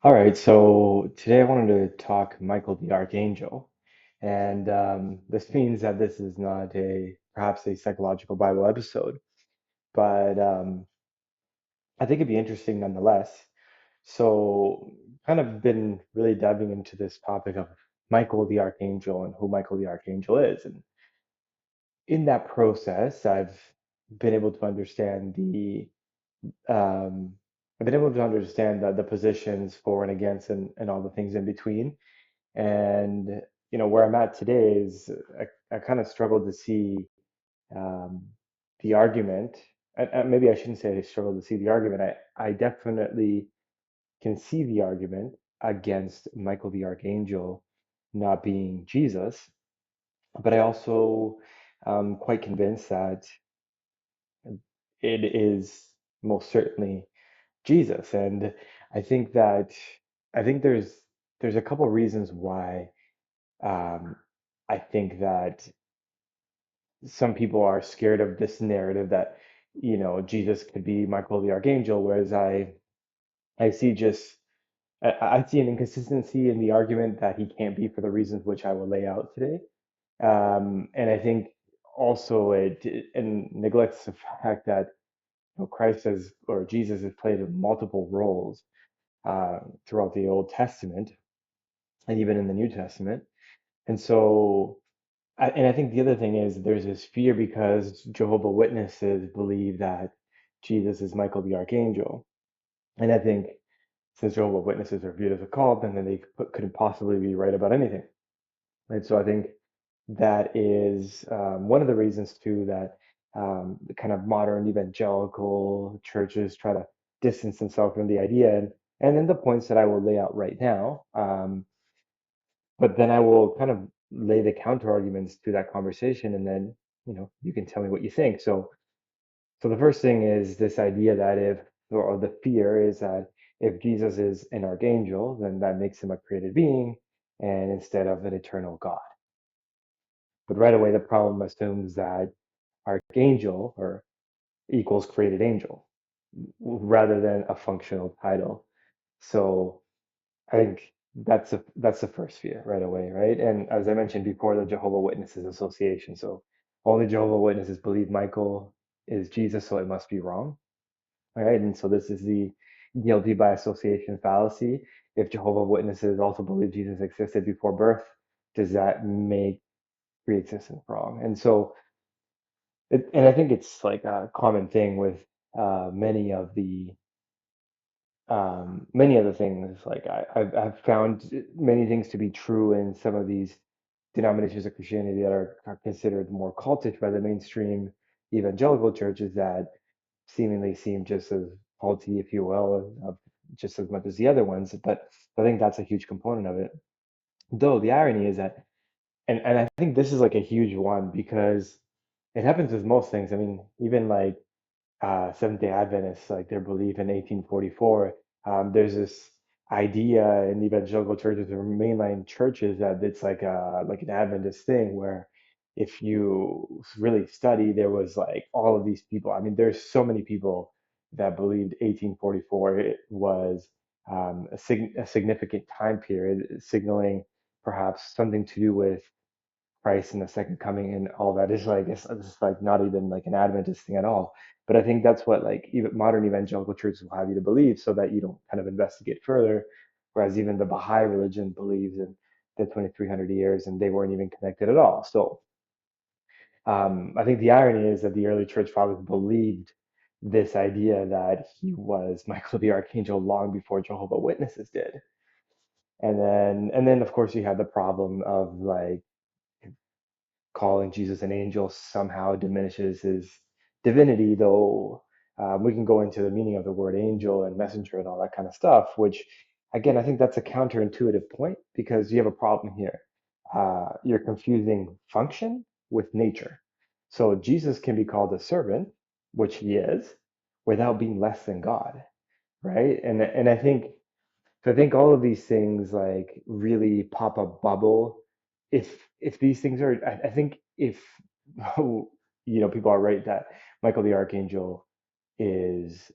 All right, so today I wanted to talk Michael the Archangel. And this means that this is not perhaps a psychological Bible episode, but I think it'd be interesting nonetheless. So, kind of been really diving into this topic of Michael the Archangel and who Michael the Archangel is. And in that process, been able to understand um, I've been able to understand the positions for and against and all the things in between. And where I'm at today is I kind of struggle to see um, the argument. And maybe I shouldn't say I struggle to see the argument. I definitely can see the argument against Michael the Archangel not being Jesus, but I also quite convinced that it is most certainly Jesus. And I think that I think there's a couple reasons why um, I think that some people are scared of this narrative that, Jesus could be Michael the Archangel, whereas I see I see an inconsistency in the argument that he can't be for the reasons which I will lay out today. And I think also it and neglects the fact that Christ has or Jesus has played multiple roles throughout the Old Testament and even in the New Testament. And so and I think the other thing is there's this fear because Jehovah Witnesses believe that Jesus is Michael the Archangel. And I think since Jehovah Witnesses are viewed as a cult, then they couldn't possibly be right about anything. And so I think that is one of the reasons too that the kind of modern evangelical churches try to distance themselves from the idea. And then the points that I will lay out right now. But then I will kind of lay the counter arguments to that conversation, and then you can tell me what you think. So the first thing is this idea that if or the fear is that if Jesus is an archangel, then that makes him a created being, and instead of an eternal God. But right away, the problem assumes that archangel or equals created angel rather than a functional title. So I think that's the first fear right away, right? And as I mentioned before, the Jehovah Witnesses Association. So only Jehovah Witnesses believe Michael is Jesus, so it must be wrong, right? And so this is the guilty by association fallacy. If Jehovah Witnesses also believe Jesus existed before birth, does that make pre-existence wrong? And so, and I think it's like a common thing with many of the many other things. Like I've found many things to be true in some of these denominations of Christianity that are considered more cultish by the mainstream evangelical churches that seemingly seem just as culty, if you will, just as much as the other ones. But I think that's a huge component of it. Though the irony is that, and I think this is like a huge one because it happens with most things. I mean, even like Seventh Day Adventists, like their belief in 1844. There's this idea in evangelical churches or mainline churches that it's like an Adventist thing where if you really study, there was like all of these people. I mean, there's so many people that believed 1844 it was a significant time period, signaling perhaps something to do with Christ and the second coming and all that is like it's like not even like an Adventist thing at all. But I think that's what like even modern evangelical churches will have you to believe so that you don't kind of investigate further. Whereas even the Baha'i religion believes in the 2300 years and they weren't even connected at all. So I think the irony is that the early church fathers believed this idea that he was Michael the Archangel long before Jehovah Witnesses did. And then of course you had the problem of like calling Jesus an angel somehow diminishes his divinity, though we can go into the meaning of the word angel and messenger and all that kind of stuff, which, again, I think that's a counterintuitive point because you have a problem here. You're confusing function with nature. So Jesus can be called a servant, which he is, without being less than God, right? And I think all of these things like really pop a bubble. If these things are, I think if people are right that Michael the Archangel is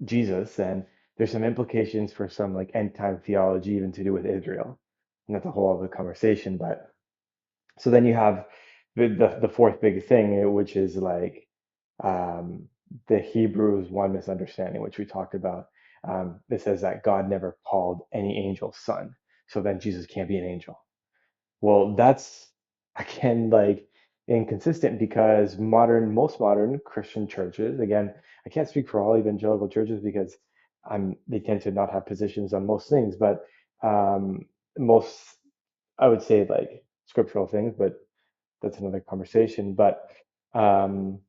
Jesus, then there's some implications for some like end time theology, even to do with Israel. And that's a whole other conversation. But so then you have the fourth big thing, which is like um, the Hebrews 1 misunderstanding, which we talked about. It says that God never called any angel son. So then Jesus can't be an angel. Well, that's again like inconsistent because most modern Christian churches, again, I can't speak for all evangelical churches because they tend to not have positions on most things, but um, most, I would say like scriptural things, but that's another conversation. But um,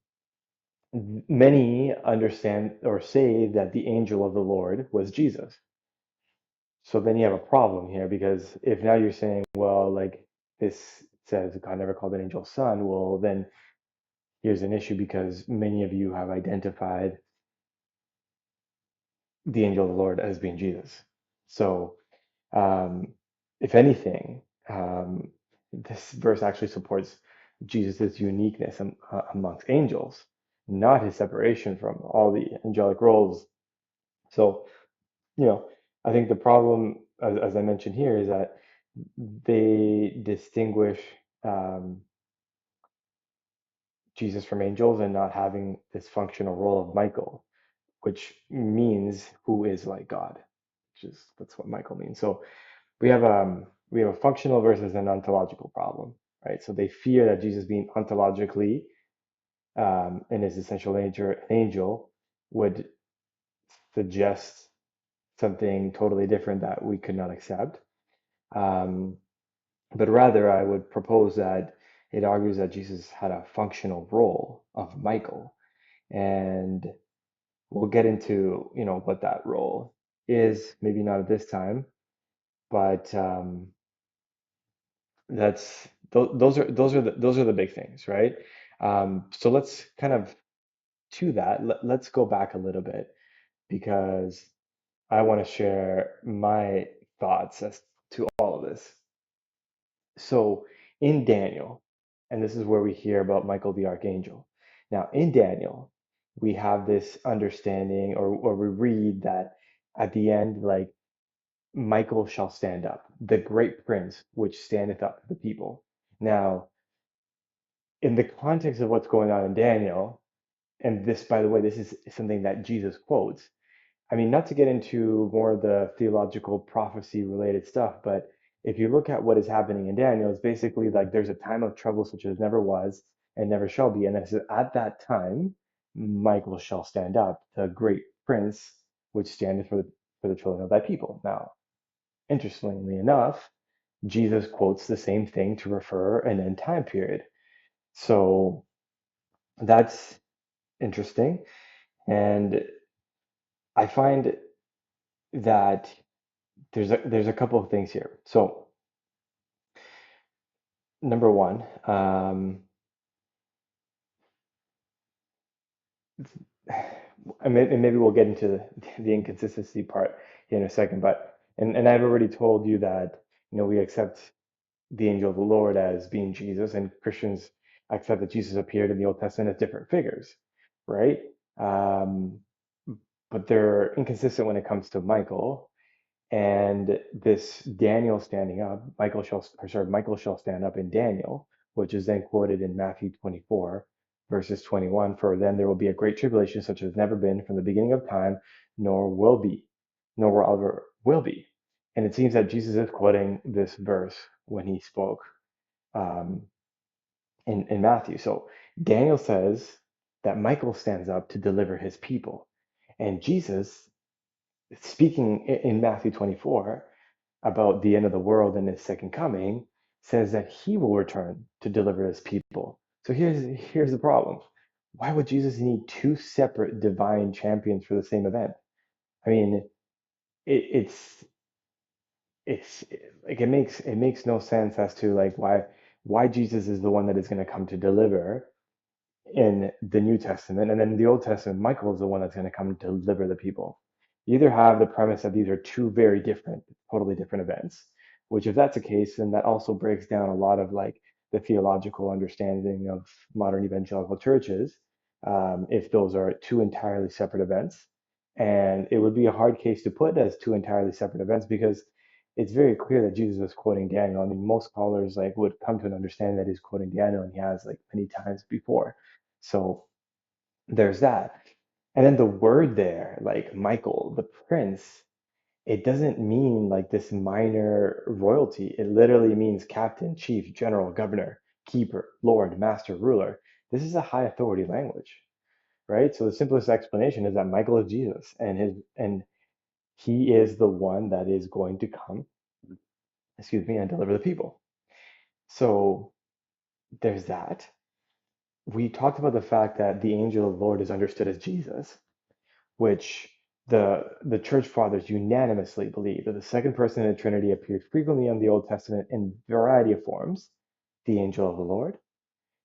many understand or say that the angel of the Lord was Jesus. So then you have a problem here because if now you're saying, well, like this says God never called an angel son, well, then here's an issue because many of you have identified the angel of the Lord as being Jesus. So um, if anything, this verse actually supports Jesus's uniqueness amongst angels, not his separation from all the angelic roles. So, you know, I think the problem, as I mentioned here, is that they distinguish um, Jesus from angels and not having this functional role of Michael, which means who is like God, which is that's what Michael means. So we have a functional versus an ontological problem, right? So they fear that Jesus being ontologically in his essential nature an angel would suggest something totally different that we could not accept. Um, but rather, I would propose that it argues that Jesus had a functional role of Michael, and we'll get into what that role is. Maybe not at this time, but those are the big things, right? So let's kind of to that. Let's go back a little bit because I want to share my thoughts as to all of this. So in Daniel, and this is where we hear about Michael the Archangel. Now, in Daniel, we have this understanding, or we read that at the end, like, Michael shall stand up, the great prince which standeth up for the people. Now, in the context of what's going on in Daniel, and this, by the way, this is something that Jesus quotes. I mean, not to get into more of the theological prophecy related stuff, but if you look at what is happening in Daniel, it's basically like there's a time of trouble such as never was and never shall be. And then it says, at that time, Michael shall stand up, the great prince, which standeth for the children of thy people. Now, interestingly enough, Jesus quotes the same thing to refer an end time period. So that's interesting. And I find that there's a couple of things here. So number one, and maybe we'll get into the inconsistency part in a second, but and I've already told you that we accept the angel of the Lord as being Jesus, and Christians accept that Jesus appeared in the Old Testament as different figures, right? Um, but they're inconsistent when it comes to Michael. And this Daniel standing up, Michael shall stand up in Daniel, which is then quoted in Matthew 24, verses 21. For then there will be a great tribulation, such as never been from the beginning of time, nor will be, nor will ever will be. And it seems that Jesus is quoting this verse when he spoke um, in Matthew. So Daniel says that Michael stands up to deliver his people. And Jesus, speaking in Matthew 24, about the end of the world and his second coming, says that he will return to deliver his people. So here's the problem. Why would Jesus need two separate divine champions for the same event? I mean, it, it's it's like it makes no sense as to like why Jesus is the one that is going to come to deliver in the New Testament, and then in the Old Testament, Michael is the one that's going to come to deliver the people. You either have the premise that these are two very different, totally different events, which if that's the case, then that also breaks down a lot of like the theological understanding of modern evangelical churches, if those are two entirely separate events. And it would be a hard case to put as two entirely separate events because it's very clear that Jesus was quoting Daniel. I mean, most scholars like would come to an understanding that he's quoting Daniel, and he has like many times before. So there's that. And then the word there, like Michael, the prince, it doesn't mean like this minor royalty. It literally means captain, chief, general, governor, keeper, lord, master, ruler. This is a high authority language, right? So the simplest explanation is that Michael is Jesus, and he is the one that is going to come, excuse me, and deliver the people. So there's that. We talked about the fact that the angel of the Lord is understood as Jesus, which the church fathers unanimously believe that the second person in the Trinity appeared frequently in the Old Testament in a variety of forms, the angel of the Lord,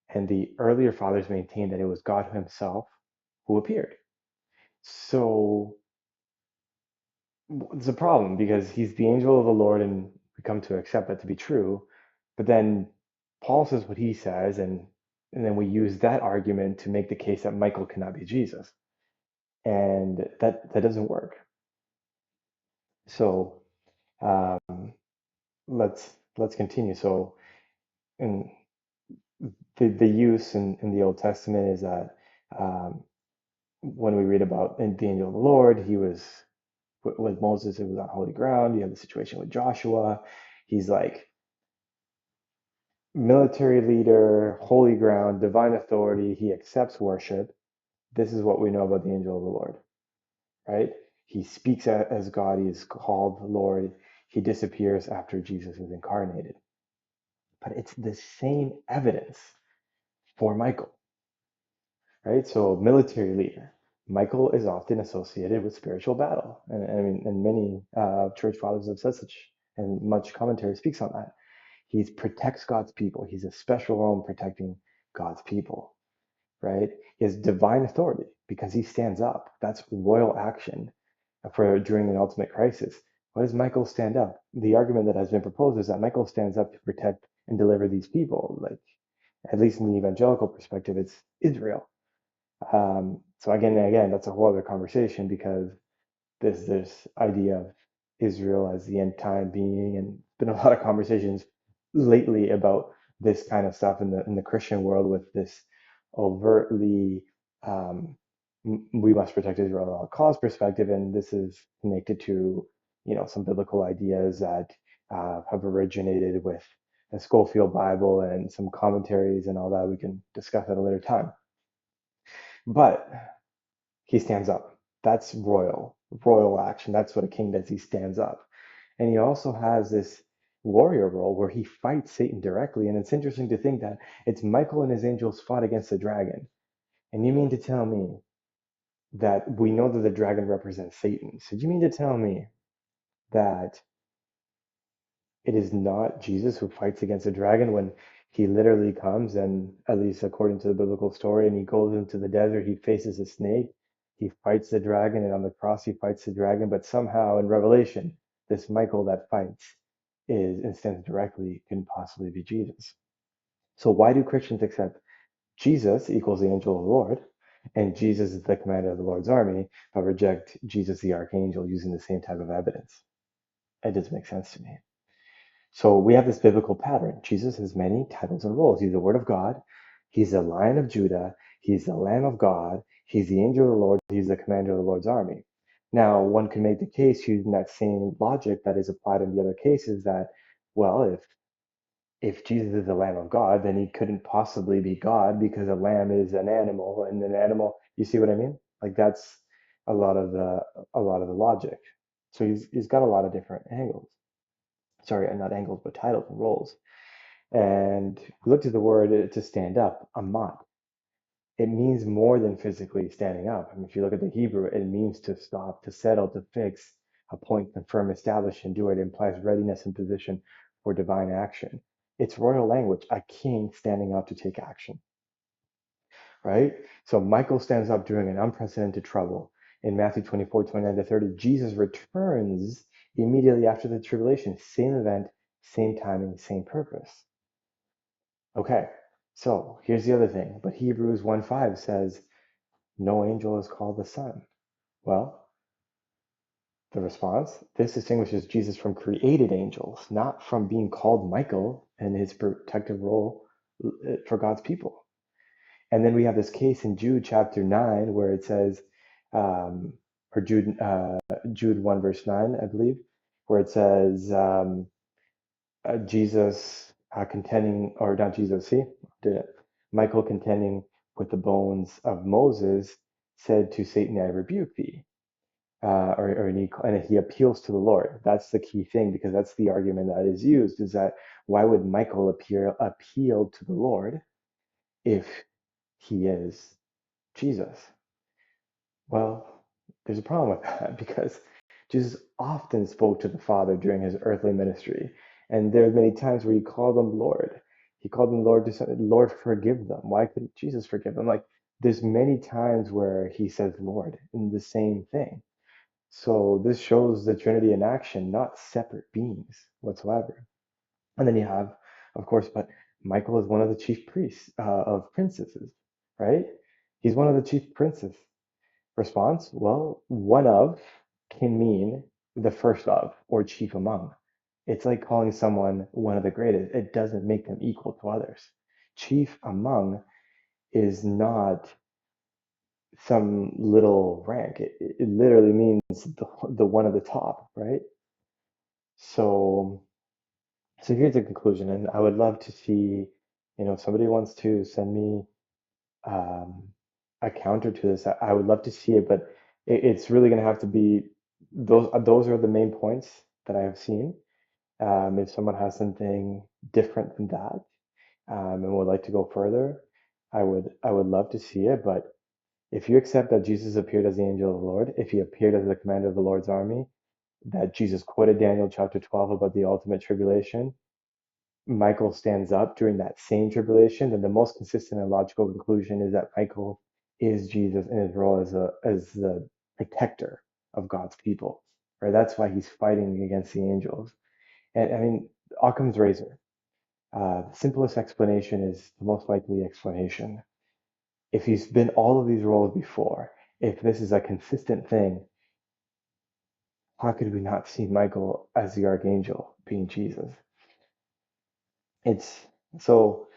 and the earlier fathers maintained that it was God himself who appeared. So it's a problem because he's the angel of the Lord, and we come to accept that to be true. But then Paul says what he says, and then we use that argument to make the case that Michael cannot be Jesus, and that doesn't work. So um, let's continue. So in the use in the Old Testament is that um, when we read about the angel of the Lord, he was with Moses, it was on holy ground. You have the situation with Joshua. He's like military leader, holy ground, divine authority. He accepts worship. This is what we know about the angel of the Lord, right? He speaks as God. He is called Lord. He disappears after Jesus is incarnated. But it's the same evidence for Michael, right? So, military leader. Michael is often associated with spiritual battle. And I mean, and many church fathers have said such, and much commentary speaks on that. He protects God's people. He's a special role in protecting God's people, right? He has divine authority because he stands up. That's royal action for during an ultimate crisis. Why does Michael stand up? The argument that has been proposed is that Michael stands up to protect and deliver these people. Like, at least in the evangelical perspective, it's Israel. So again, that's a whole other conversation because there's this idea of Israel as the end time being, and been a lot of conversations lately about this kind of stuff in the Christian world with this overtly we must protect Israel at all costs perspective, and this is connected to some biblical ideas that have originated with the Schofield Bible and some commentaries and all that. We can discuss at a later time, but he stands up. That's royal action. That's what a king does. He stands up. And he also has this warrior role where he fights Satan directly. And it's interesting to think that it's Michael and his angels fought against the dragon. And you mean to tell me that we know that the dragon represents Satan? So you mean to tell me that it is not Jesus who fights against the dragon when he literally comes and, at least according to the biblical story, and he goes into the desert, he faces a snake, he fights the dragon, and on the cross he fights the dragon. But somehow in Revelation, this Michael that fights is and stands directly can possibly be Jesus. So why do Christians accept Jesus equals the angel of the Lord and Jesus is the commander of the Lord's army, but reject Jesus the archangel using the same type of evidence? It doesn't make sense to me. So we have this biblical pattern. Jesus has many titles and roles. He's the Word of God. He's the Lion of Judah. He's the Lamb of God. He's the angel of the Lord. He's the commander of the Lord's army. Now, one can make the case using that same logic that is applied in the other cases that, well, if Jesus is the Lamb of God, then he couldn't possibly be God because a lamb is an animal, and an animal. You see what I mean? Like that's a lot of the logic. So he's got a lot of different angles. Sorry, not angles, but titles and roles. And we looked at the word to stand up, amat. It means more than physically standing up. I mean, if you look at the Hebrew, it means to stop, to settle, to fix, appoint, confirm, establish, endure. It implies readiness and position for divine action. It's royal language, a king standing up to take action, right? So Michael stands up during an unprecedented trouble. In Matthew 24:29-30, Jesus returns immediately after the tribulation. Same event, same timing, same purpose. Okay, so here's the other thing. But Hebrews 1:5 says, no angel is called the son. Well, The response: this distinguishes Jesus from created angels, not from being called Michael and his protective role for God's people. And then we have this case in Jude chapter 9 where it says, um, or Jude 1 verse 9, I believe, where it says, Jesus contending, or not Jesus, see, did it. Michael contending with the bones of Moses said to Satan, I rebuke thee. And he appeals to the Lord. That's the key thing, because that's the argument that is used, is that why would Michael appeal to the Lord if he is Jesus? Well, there's a problem with that because Jesus often spoke to the Father during his earthly ministry. And there are many times where he called him Lord. He called him Lord to say, Lord, forgive them. Why couldn't Jesus forgive them? Like, there's many times where he says Lord in the same thing. So this shows the Trinity in action, not separate beings whatsoever. And then you have, of course, but Michael is one of the chief priests of princesses, right? He's one of the chief princes. Response: well, one of can mean the first of or chief among. It's like calling someone one of the greatest. It doesn't make them equal to others. Chief among is not some little rank. It literally means the one at the top, right? So, so here's the conclusion, and I would love to see, if somebody wants to send me um, a counter to this, I would love to see it, but it's really going to have to be those are the main points that I have seen. If someone has something different than that, and would like to go further, I would love to see it. But if you accept that Jesus appeared as the angel of the Lord, if he appeared as the commander of the Lord's army, that Jesus quoted Daniel chapter 12 about the ultimate tribulation, Michael stands up during that same tribulation, then the most consistent and logical conclusion is that Michael is Jesus in his role as the protector of God's people. Right? That's why he's fighting against the angels. And I mean, Occam's razor. The simplest explanation is the most likely explanation. If he's been all of these roles before, if this is a consistent thing, how could we not see Michael as the archangel being Jesus? It's so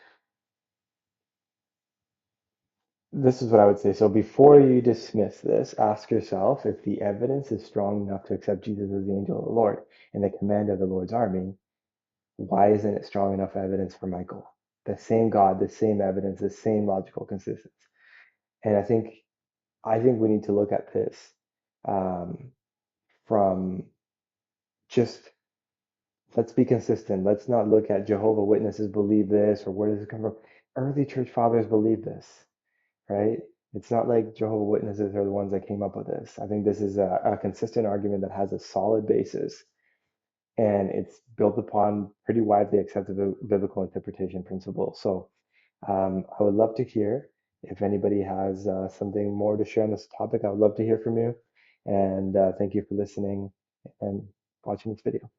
This is what I would say. So before you dismiss this, ask yourself if the evidence is strong enough to accept Jesus as the angel of the Lord and the commander of the Lord's army. Why isn't it strong enough evidence for Michael? The same God, the same evidence, the same logical consistency. And I think we need to look at this um, from just let's be consistent. Let's not look at Jehovah Witnesses believe this or where does it come from. Early church fathers believe this, right? It's not like Jehovah Witnesses are the ones that came up with this. I think this is a consistent argument that has a solid basis and it's built upon pretty widely accepted biblical interpretation principles. So I would love to hear if anybody has something more to share on this topic. I would love to hear from you. And thank you for listening and watching this video.